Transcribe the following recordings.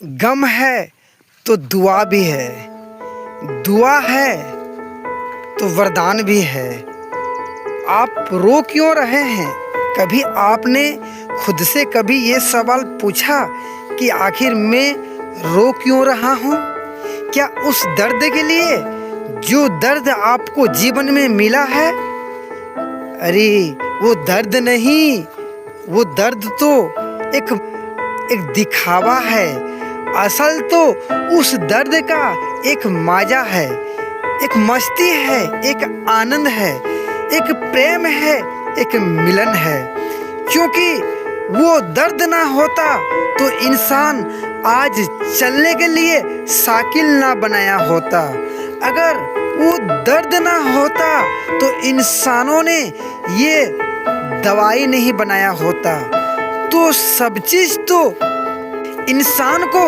गम है तो दुआ भी है, दुआ है तो वरदान भी है। आप रो क्यों रहे हैं? कभी आपने खुद से कभी ये सवाल पूछा कि आखिर मैं रो क्यों रहा हूँ? क्या उस दर्द के लिए जो दर्द आपको जीवन में मिला है? अरे वो दर्द नहीं, वो दर्द तो एक दिखावा है। असल तो उस दर्द का एक मजा है, एक मस्ती है, एक आनंद है, एक प्रेम है, एक मिलन है। क्योंकि वो दर्द ना होता तो इंसान आज चलने के लिए साइकिल ना बनाया होता। अगर वो दर्द ना होता तो इंसानों ने ये दवाई नहीं बनाया होता। तो सब चीज़ तो इंसान को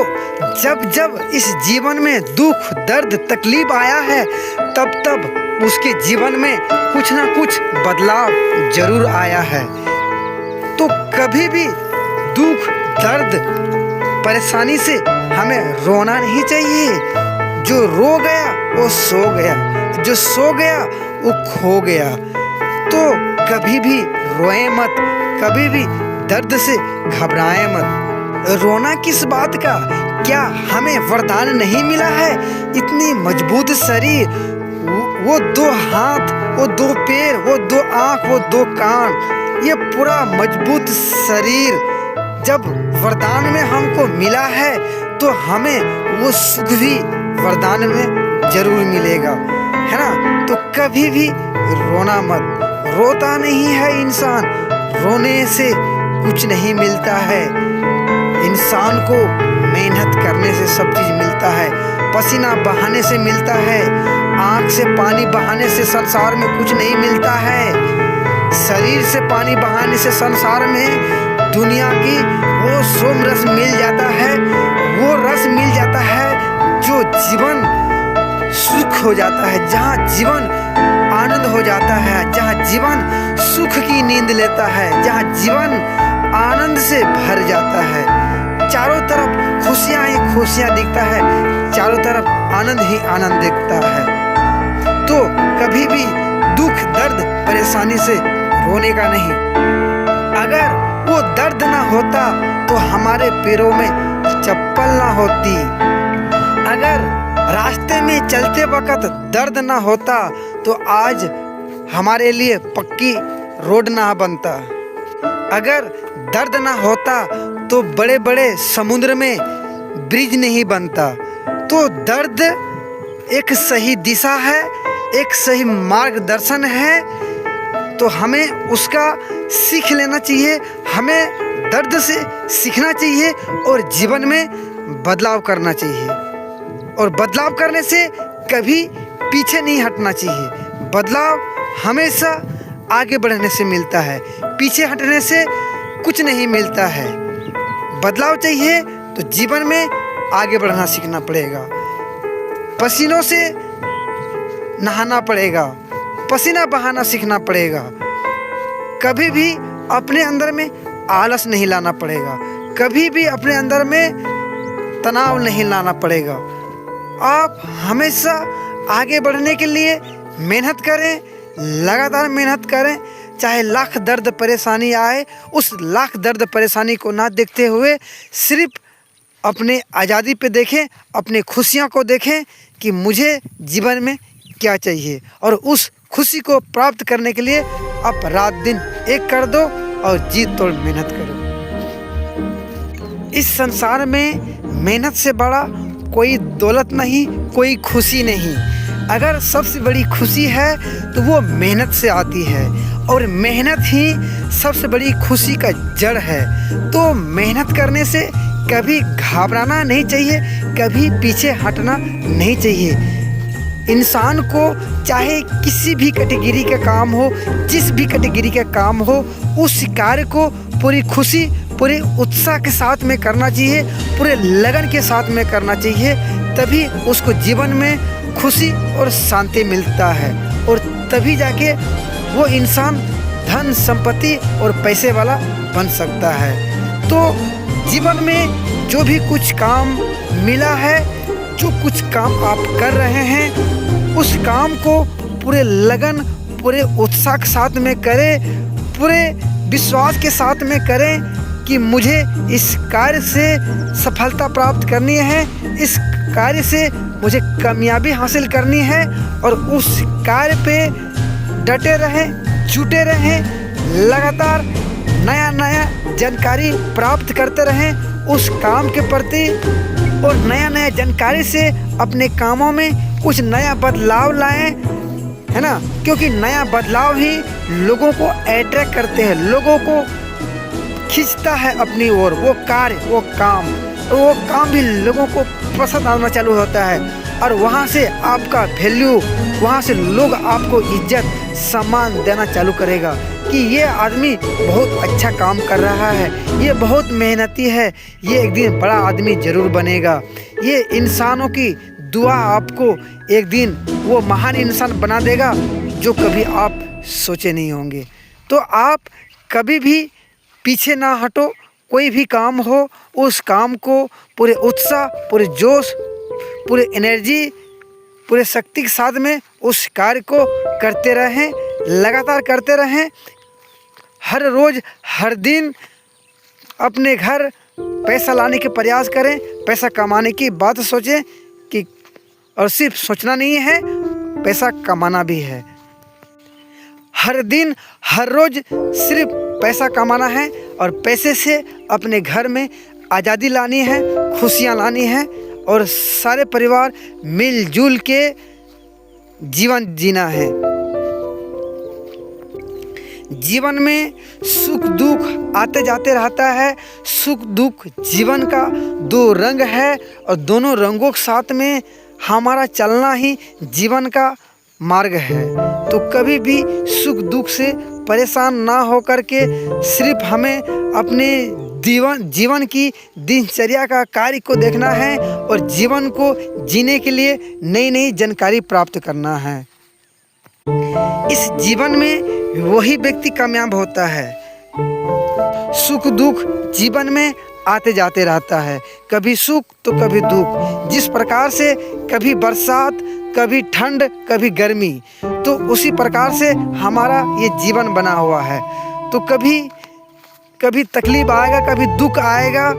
जब जब इस जीवन में दुख दर्द तकलीफ आया है तब तब उसके जीवन में कुछ ना कुछ बदलाव जरूर आया है। तो कभी भी दुख दर्द परेशानी से हमें रोना नहीं चाहिए। जो रो गया वो सो गया, जो सो गया वो खो गया। तो कभी भी रोए मत, कभी भी दर्द से घबराए मत। रोना किस बात का? क्या हमें वरदान नहीं मिला है? इतनी मजबूत शरीर, वो दो हाथ, वो दो पैर, वो दो आँख, वो दो कान, ये पूरा मजबूत शरीर जब वरदान में हमको मिला है तो हमें वो सुख भी वरदान में जरूर मिलेगा, है ना? तो कभी भी रोना मत। रोता नहीं है इंसान, रोने से कुछ नहीं मिलता है। इंसान को मेहनत करने से सब चीज़ मिलता है, पसीना बहाने से मिलता है, आँख से पानी बहाने से संसार में कुछ नहीं मिलता है। शरीर से पानी बहाने से संसार में दुनिया की वो सोम रस मिल जाता है, वो रस मिल जाता है जो जीवन सुख हो जाता है, जहाँ जीवन आनंद हो जाता है, जहाँ जीवन सुख की नींद लेता है, जहाँ जीवन आनंद से भर जाता है। चारों तरफ खुशियाँ ही खुशियाँ दिखता है, चारों तरफ आनंद ही आनंद दिखता है। तो कभी भी दुख दर्द परेशानी से रोने का नहीं। अगर वो दर्द ना होता तो हमारे पैरों में चप्पल ना होती। अगर रास्ते में चलते वक्त दर्द ना होता तो आज हमारे लिए पक्की रोड ना बनता। अगर दर्द ना होता तो बड़े बड़े समुद्र में ब्रिज नहीं बनता। तो दर्द एक सही दिशा है, एक सही मार्गदर्शन है। तो हमें उसका सीख लेना चाहिए, हमें दर्द से सीखना चाहिए और जीवन में बदलाव करना चाहिए। और बदलाव करने से कभी पीछे नहीं हटना चाहिए। बदलाव हमेशा आगे बढ़ने से मिलता है, पीछे हटने से कुछ नहीं मिलता है। बदलाव चाहिए तो जीवन में आगे बढ़ना सीखना पड़ेगा, पसीनों से नहाना पड़ेगा, पसीना बहाना सीखना पड़ेगा। कभी भी अपने अंदर में आलस नहीं लाना पड़ेगा, कभी भी अपने अंदर में तनाव नहीं लाना पड़ेगा। आप हमेशा आगे बढ़ने के लिए मेहनत करें, लगातार मेहनत करें। चाहे लाख दर्द परेशानी आए, उस लाख दर्द परेशानी को ना देखते हुए सिर्फ अपने आज़ादी पे देखें, अपने खुशियाँ को देखें कि मुझे जीवन में क्या चाहिए। और उस खुशी को प्राप्त करने के लिए आप रात दिन एक कर दो और जी तोड़ मेहनत करो। इस संसार में मेहनत से बड़ा कोई दौलत नहीं, कोई खुशी नहीं। अगर सबसे बड़ी खुशी है तो वो मेहनत से आती है और मेहनत ही सबसे बड़ी खुशी का जड़ है। तो मेहनत करने से कभी घबराना नहीं चाहिए, कभी पीछे हटना नहीं चाहिए। इंसान को चाहे किसी भी कैटेगरी का काम हो, जिस भी कैटेगरी का काम हो, उस कार्य को पूरी खुशी पूरे उत्साह के साथ में करना चाहिए, पूरे लगन के साथ में करना चाहिए। तभी उसको जीवन में खुशी और शांति मिलता है और तभी जाके वो इंसान धन संपत्ति और पैसे वाला बन सकता है। तो जीवन में जो भी कुछ काम मिला है, जो कुछ काम आप कर रहे हैं, उस काम को पूरे लगन, पूरे उत्साह के साथ में करें, पूरे विश्वास के साथ में करें कि मुझे इस कार्य से सफलता प्राप्त करनी है, इस कार्य से मुझे कामयाबी हासिल करनी है, और उस कार्य पे डटे रहें, जुटे रहें, लगातार नया नया जानकारी प्राप्त करते रहें उस काम के प्रति, और नया नया जानकारी से अपने कामों में कुछ नया बदलाव लाएं, है ना। क्योंकि नया बदलाव ही लोगों को अट्रैक्ट करते हैं, लोगों को खींचता है अपनी ओर। वो कार्य, वो काम भी लोगों को पसंद आना चालू होता है, और वहाँ से आपका वैल्यू, वहाँ से लोग आपको इज्जत सम्मान देना चालू करेगा कि ये आदमी बहुत अच्छा काम कर रहा है, ये बहुत मेहनती है, ये एक दिन बड़ा आदमी ज़रूर बनेगा। ये इंसानों की दुआ आपको एक दिन वो महान इंसान बना देगा जो कभी आप सोचे नहीं होंगे। तो आप कभी भी पीछे ना हटो, कोई भी काम हो उस काम को पूरे उत्साह, पूरे जोश, पूरे एनर्जी, पूरे शक्ति के साथ में उस कार्य को करते रहें, लगातार करते रहें। हर रोज़, हर दिन अपने घर पैसा लाने के प्रयास करें, पैसा कमाने की बात सोचें कि, और सिर्फ सोचना नहीं है, पैसा कमाना भी है। हर दिन, हर रोज़ सिर्फ पैसा कमाना है, और पैसे से अपने घर में आज़ादी लानी है, खुशियाँ लानी है, और सारे परिवार मिलजुल के जीवन जीना है। जीवन में सुख दुख आते जाते रहता है। सुख दुख जीवन का दो रंग है, और दोनों रंगों के साथ में हमारा चलना ही जीवन का मार्ग है। तो कभी भी सुख दुख से परेशान ना होकर के सिर्फ हमें अपने जीवन की दिनचर्या का कार्य को देखना है, और जीवन को जीने के लिए नई नई जानकारी प्राप्त करना है। इस जीवन में वही व्यक्ति कामयाब होता है। सुख दुख जीवन में आते जाते रहता है, कभी सुख तो कभी दुख। जिस प्रकार से कभी बरसात, कभी ठंड, कभी गर्मी, तो उसी प्रकार से हमारा ये जीवन बना हुआ है। तो कभी तकलीफ आएगा, कभी दुख आएगा,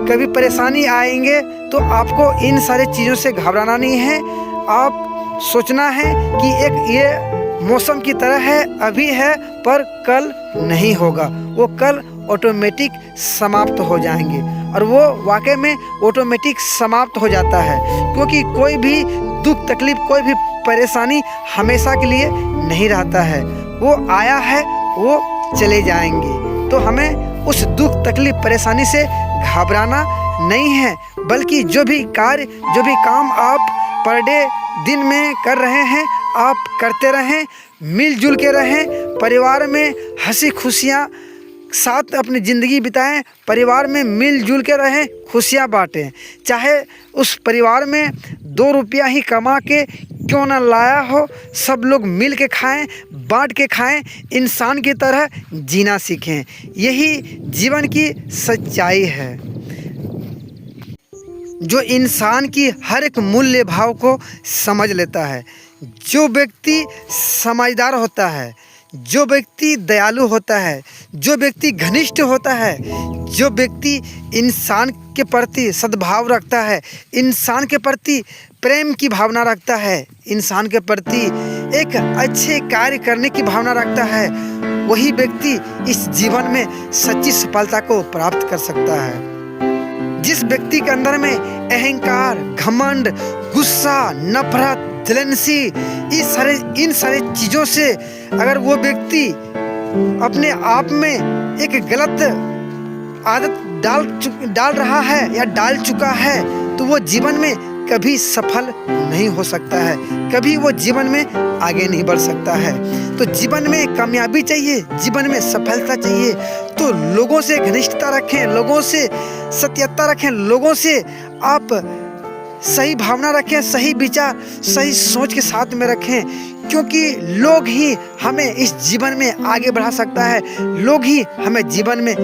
कभी परेशानी आएंगे, तो आपको इन सारे चीज़ों से घबराना नहीं है। आप सोचना है कि एक ये मौसम की तरह है, अभी है पर कल नहीं होगा, वो कल ऑटोमेटिक समाप्त हो जाएंगे, और वो वाकई में ऑटोमेटिक समाप्त हो जाता है। क्योंकि कोई भी दुख तकलीफ, कोई भी परेशानी हमेशा के लिए नहीं रहता है, वो आया है, वो चले जाएंगे। तो हमें उस दुख तकलीफ परेशानी से घबराना नहीं है, बल्कि जो भी कार्य, जो भी काम आप पर डे दिन में कर रहे हैं, आप करते रहें, मिलजुल के रहें, परिवार में हंसी खुशियाँ साथ अपनी ज़िंदगी बिताएं, परिवार में मिलजुल के रहें, खुशियाँ बांटें। चाहे उस परिवार में 2 रुपया ही कमा के क्यों ना लाया हो, सब लोग मिल के खाएँ, बांट के खाएँ, इंसान की तरह जीना सीखें। यही जीवन की सच्चाई है, जो इंसान की हर एक मूल्य भाव को समझ लेता है। जो व्यक्ति समझदार होता है, जो व्यक्ति दयालु होता है, जो व्यक्ति घनिष्ठ होता है, जो व्यक्ति इंसान के प्रति सद्भाव रखता है, इंसान के प्रति प्रेम की भावना रखता है, इंसान के प्रति एक अच्छे कार्य करने की भावना रखता है, वही व्यक्ति इस जीवन में सच्ची सफलता को प्राप्त कर सकता है। जिस व्यक्ति के अंदर में अहंकार, घमंड, गुस्सा, नफरत, जलनसी, इन सारे चीज़ों से अगर वो व्यक्ति अपने आप में एक गलत आदत डाल रहा है या डाल चुका है, तो वो जीवन में कभी सफल नहीं हो सकता है, कभी वो जीवन में आगे नहीं बढ़ सकता है। तो जीवन में कामयाबी चाहिए, जीवन में सफलता चाहिए, तो लोगों से घनिष्ठता रखें, लोगों से सत्यता रखें, लोगों से आप सही भावना रखें, सही विचार, सही सोच के साथ में रखें, क्योंकि लोग ही हमें इस जीवन में आगे बढ़ा सकता है, लोग ही हमें जीवन में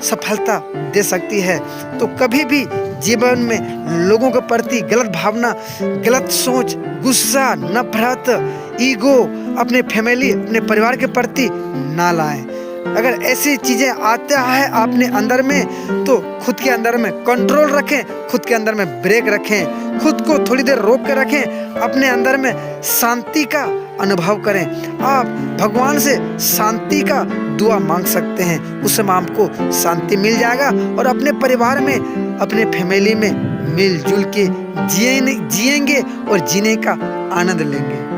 सफलता दे सकती है। तो कभी भी जीवन में लोगों के प्रति गलत भावना, गलत सोच, गुस्सा, नफरत, ईगो अपने फैमिली, अपने परिवार के प्रति ना लाएं। अगर ऐसी चीज़ें आता है आपने अंदर में, तो खुद के अंदर में कंट्रोल रखें, खुद के अंदर में ब्रेक रखें, खुद को थोड़ी देर रोक के रखें, अपने अंदर में शांति का अनुभव करें। आप भगवान से शांति का दुआ मांग सकते हैं, उस समय आपको शांति मिल जाएगा और अपने परिवार में, अपने फैमिली में मिलजुल के जिएंगे और जीने का आनंद लेंगे।